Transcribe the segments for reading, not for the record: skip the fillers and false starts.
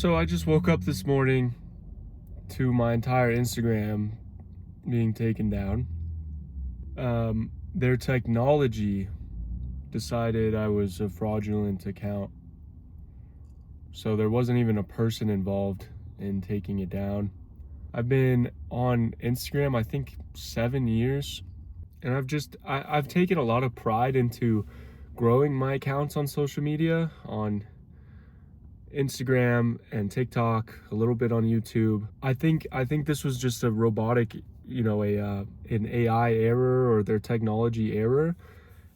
So I just woke up this morning to my entire Instagram being taken down. Their technology decided I was a fraudulent account. So there wasn't even a person involved in taking it down. I've been on Instagram, I think 7 years, and I've taken a lot of pride into growing my accounts on social media, on Instagram and TikTok, a little bit on YouTube. I think this was just a robotic, an AI error or their technology error,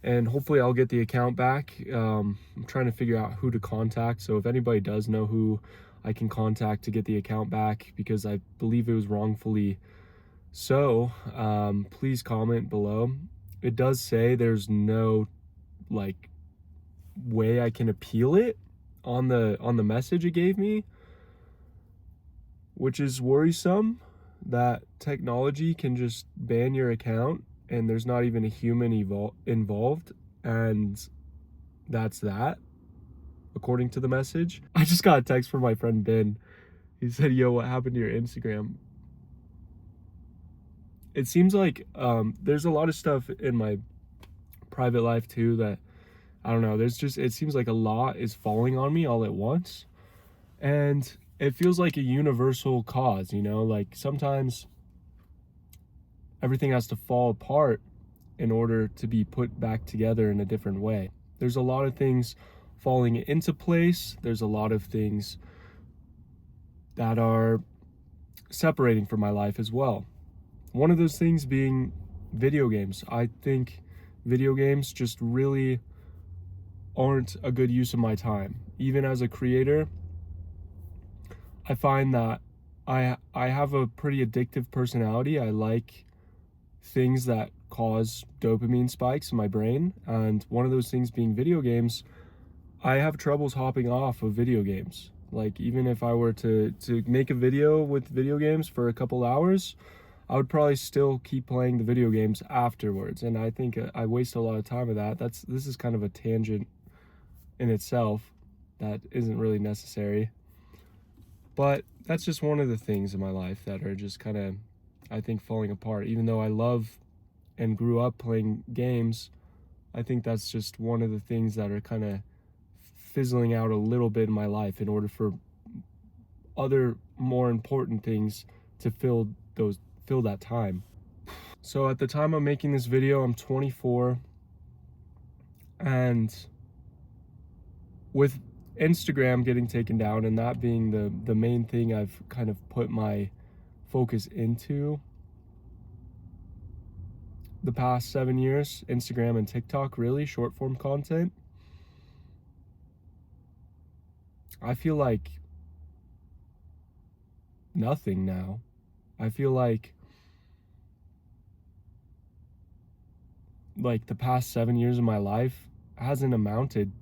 and hopefully I'll get the account back. I'm trying to figure out who to contact, so if anybody does know who I can contact to get the account back, because I believe it was wrongfully so, please comment below. It does say there's no like way I can appeal it on the message it gave me, which is worrisome that technology can just ban your account and there's not even a human involved, and that's that, according to the message. I just got a text from my friend Ben. He said, yo, what happened to your Instagram? It seems like there's a lot of stuff in my private life too that I don't know, it seems like a lot is falling on me all at once. And it feels like a universal cause, like sometimes everything has to fall apart in order to be put back together in a different way. There's a lot of things falling into place. There's a lot of things that are separating from my life as well. One of those things being video games. I think video games just really aren't a good use of my time. Even as a creator, I find that I have a pretty addictive personality. I like things that cause dopamine spikes in my brain, and one of those things being video games. I have troubles hopping off of video games. Like, even if I were to make a video with video games for a couple hours, I would probably still keep playing the video games afterwards, and I think I waste a lot of time with that. This is kind of a tangent in itself that isn't really necessary. But that's just one of the things in my life that are just kind of, I think, falling apart. Even though I love and grew up playing games, I think that's just one of the things that are kind of fizzling out a little bit in my life in order for other more important things to fill that time. So at the time I'm making this video, I'm 24, and with Instagram getting taken down and that being the main thing I've kind of put my focus into the past 7 years, Instagram and TikTok, really short form content, I feel like nothing now. I feel like the past 7 years of my life hasn't amounted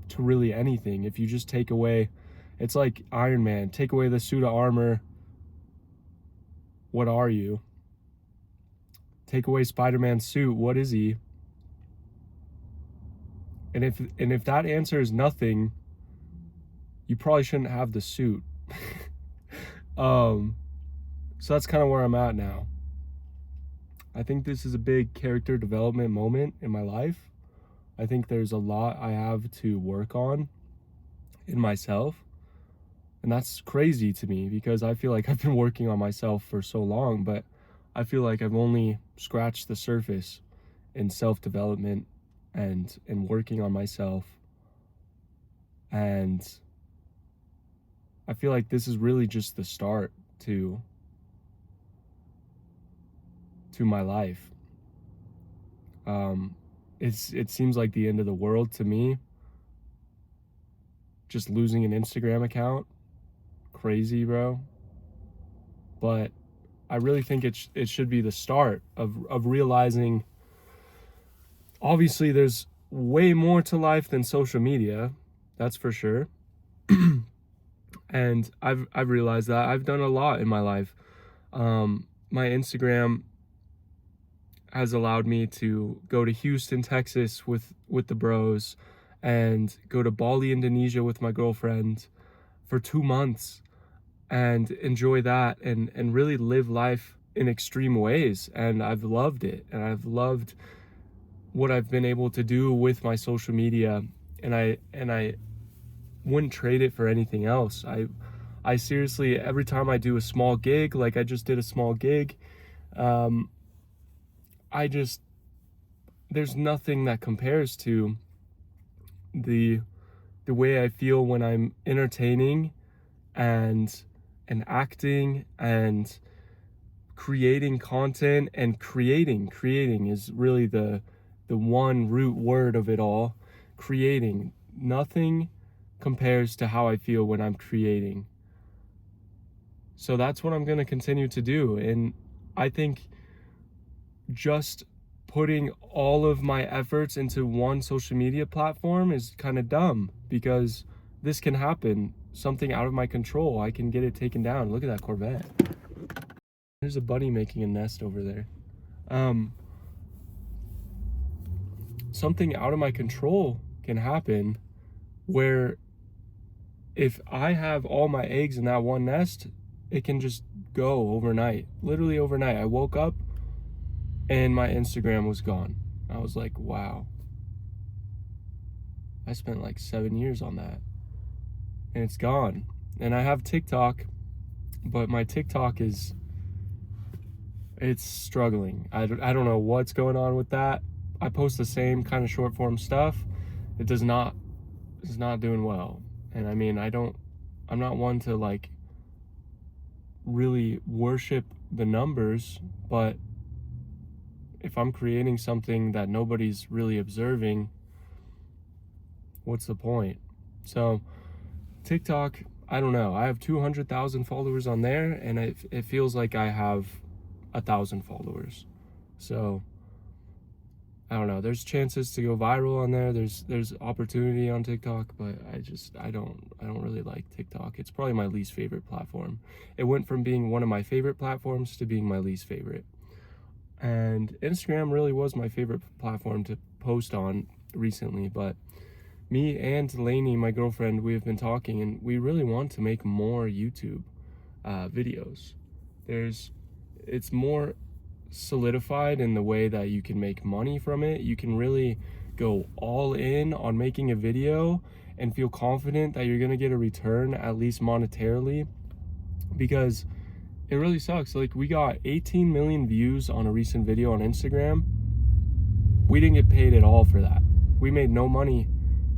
to really anything. If you just take away, it's like Iron Man, take away the suit of armor, what are you? Take away Spider-Man's suit, what is he? And if that answer is nothing, you probably shouldn't have the suit. So that's kind of where I'm at now. I think this is a big character development moment in my life. I think there's a lot I have to work on in myself. And that's crazy to me because I feel like I've been working on myself for so long, but I feel like I've only scratched the surface in self-development and in working on myself. And I feel like this is really just the start to my life. It seems like the end of the world to me. Just losing an Instagram account, crazy, bro. But I really think it should be the start of realizing, obviously there's way more to life than social media, that's for sure. And I've realized that I've done a lot in my life. My Instagram has allowed me to go to Houston, Texas with the bros, and go to Bali, Indonesia with my girlfriend, for 2 months and enjoy that and really live life in extreme ways. And I've loved it. And I've loved what I've been able to do with my social media. And I wouldn't trade it for anything else. I seriously, every time I do a small gig, like I just did a small gig, there's nothing that compares to the way I feel when I'm entertaining and acting and creating content. And creating is really the one root word of it all. Creating. Nothing compares to how I feel when I'm creating. So that's what I'm going to continue to do. And I think just putting all of my efforts into one social media platform is kind of dumb, because this can happen. Something out of my control, I can get it taken down. Look at that Corvette. There's a bunny making a nest over there. Something out of my control can happen, where if I have all my eggs in that one nest, it can just go overnight. Literally overnight. I woke up and my Instagram was gone. I was like, wow. I spent like 7 years on that. And it's gone. And I have TikTok, but my TikTok it's struggling. I don't know what's going on with that. I post the same kind of short form stuff. It's not doing well. And I mean, I'm not one to like really worship the numbers, but if I'm creating something that nobody's really observing, what's the point? So TikTok, I don't know. I have 200,000 followers on there, and it feels like I have 1,000 followers. So I don't know. There's chances to go viral on there. There's opportunity on TikTok, but I don't really like TikTok. It's probably my least favorite platform. It went from being one of my favorite platforms to being my least favorite. And Instagram really was my favorite platform to post on recently, but me and Lainey, my girlfriend, we have been talking, and we really want to make more YouTube videos. It's more solidified in the way that you can make money from it. You can really go all in on making a video and feel confident that you're going to get a return, at least monetarily, because it really sucks. Like, we got 18 million views on a recent video on Instagram. We didn't get paid at all for that. We made no money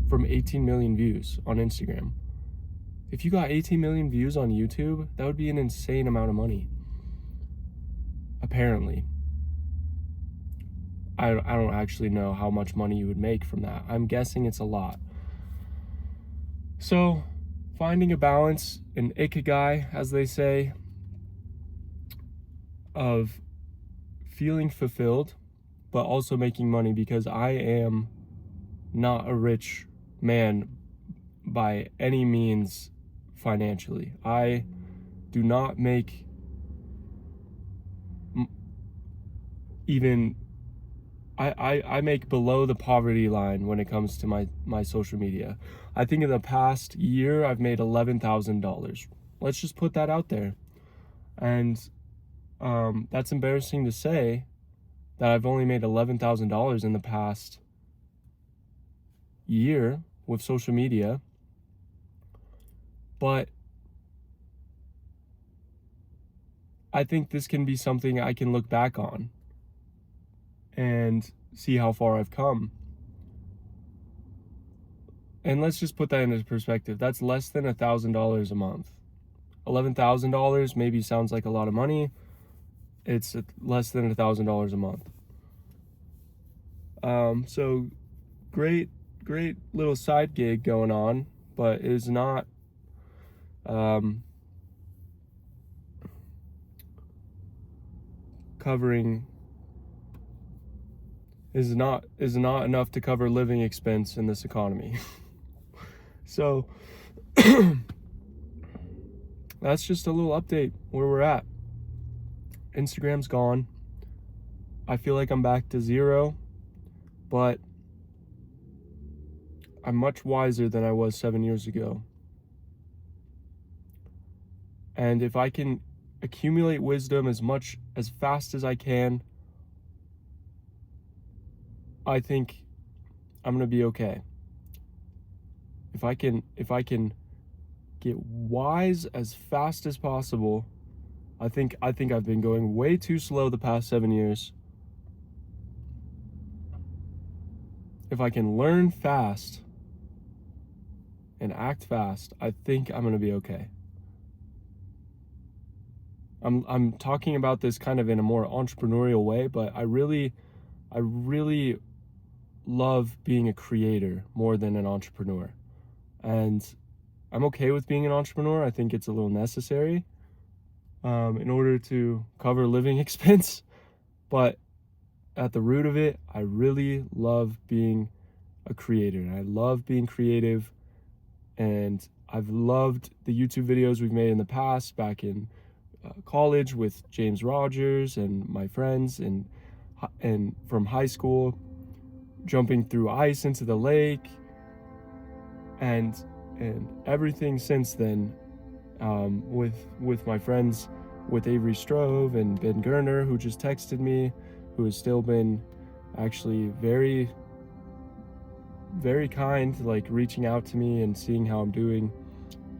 from 18 million views on Instagram. If you got 18 million views on YouTube, that would be an insane amount of money. Apparently. I don't actually know how much money you would make from that. I'm guessing it's a lot. So, finding a balance, an ikigai, as they say, of feeling fulfilled, but also making money, because I am not a rich man by any means financially. I do not make even I make below the poverty line when it comes to my social media. I think in the past year I've made $11,000. Let's just put that out there. And that's embarrassing to say that I've only made $11,000 in the past year with social media. But I think this can be something I can look back on and see how far I've come. And let's just put that into perspective. That's less than $1,000 a month. $11,000 maybe sounds like a lot of money. It's less than $1,000 a month. So great little side gig going on, but is not covering is not enough to cover living expense in this economy. So that's just a little update where we're at. Instagram's gone. I feel like I'm back to zero, but I'm much wiser than I was 7 years ago. And if I can accumulate wisdom as fast as I can, I think I'm gonna be okay. If I can get wise as fast as possible, I think I've been going way too slow the past 7 years. If I can learn fast and act fast, I think I'm gonna be okay. I'm talking about this kind of in a more entrepreneurial way, but I really love being a creator more than an entrepreneur. And I'm okay with being an entrepreneur. I think it's a little necessary in order to cover living expense. But at the root of it, I really love being a creator. And I love being creative. And I've loved the YouTube videos we've made in the past, back in college with James Rogers and my friends, and from high school, jumping through ice into the lake, and everything since then, with my friends, with Avery Strove and Ben Gerner, who just texted me, who has still been actually very, very kind, like reaching out to me and seeing how I'm doing.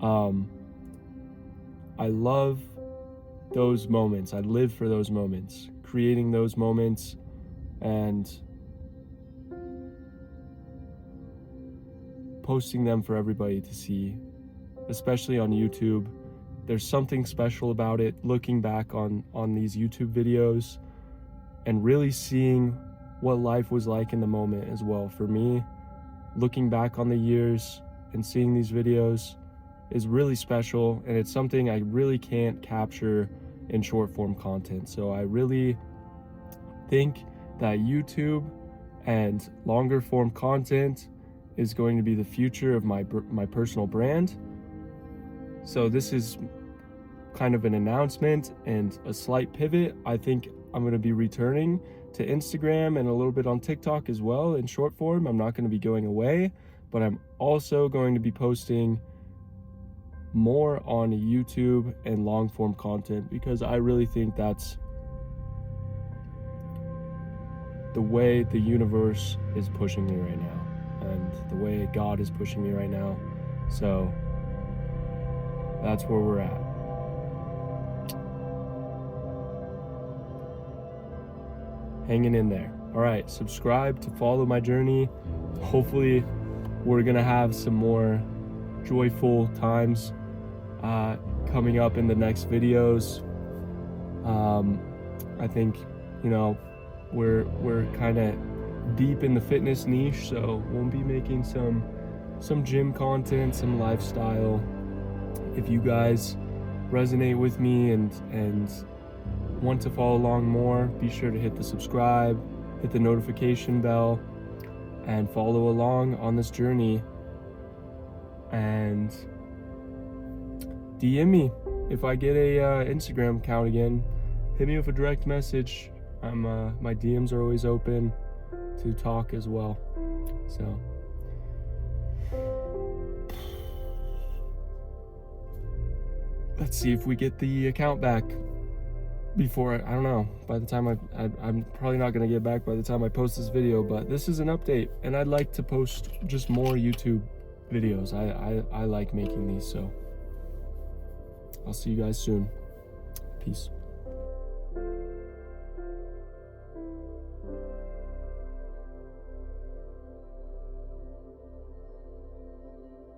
I love those moments. I live for those moments, creating those moments, and posting them for everybody to see, especially on YouTube. There's something special about it, looking back on these YouTube videos and really seeing what life was like in the moment as well. For me, looking back on the years and seeing these videos is really special, and it's something I really can't capture in short form content. So I really think that YouTube and longer form content is going to be the future of my personal brand. So this is kind of an announcement and a slight pivot. I think I'm going to be returning to Instagram and a little bit on TikTok as well in short form. I'm not going to be going away, but I'm also going to be posting more on YouTube and long form content, because I really think that's the way the universe is pushing me right now, and the way God is pushing me right now. So that's where we're at. Hanging in there. All right, subscribe to follow my journey. Hopefully we're gonna have some more joyful times coming up in the next videos. I think, we're kind of deep in the fitness niche, so we'll be making some gym content, some lifestyle. If you guys resonate with me and want to follow along more, be sure to hit the subscribe, hit the notification bell, and follow along on this journey. And DM me if I get a Instagram account again. Hit me with a direct message. My DMs are always open to talk as well. So let's see if we get the account back before, I don't know, by the time I'm probably not going to get back by the time I post this video, but this is an update, and I'd like to post just more YouTube videos. I like making these, so I'll see you guys soon. Peace.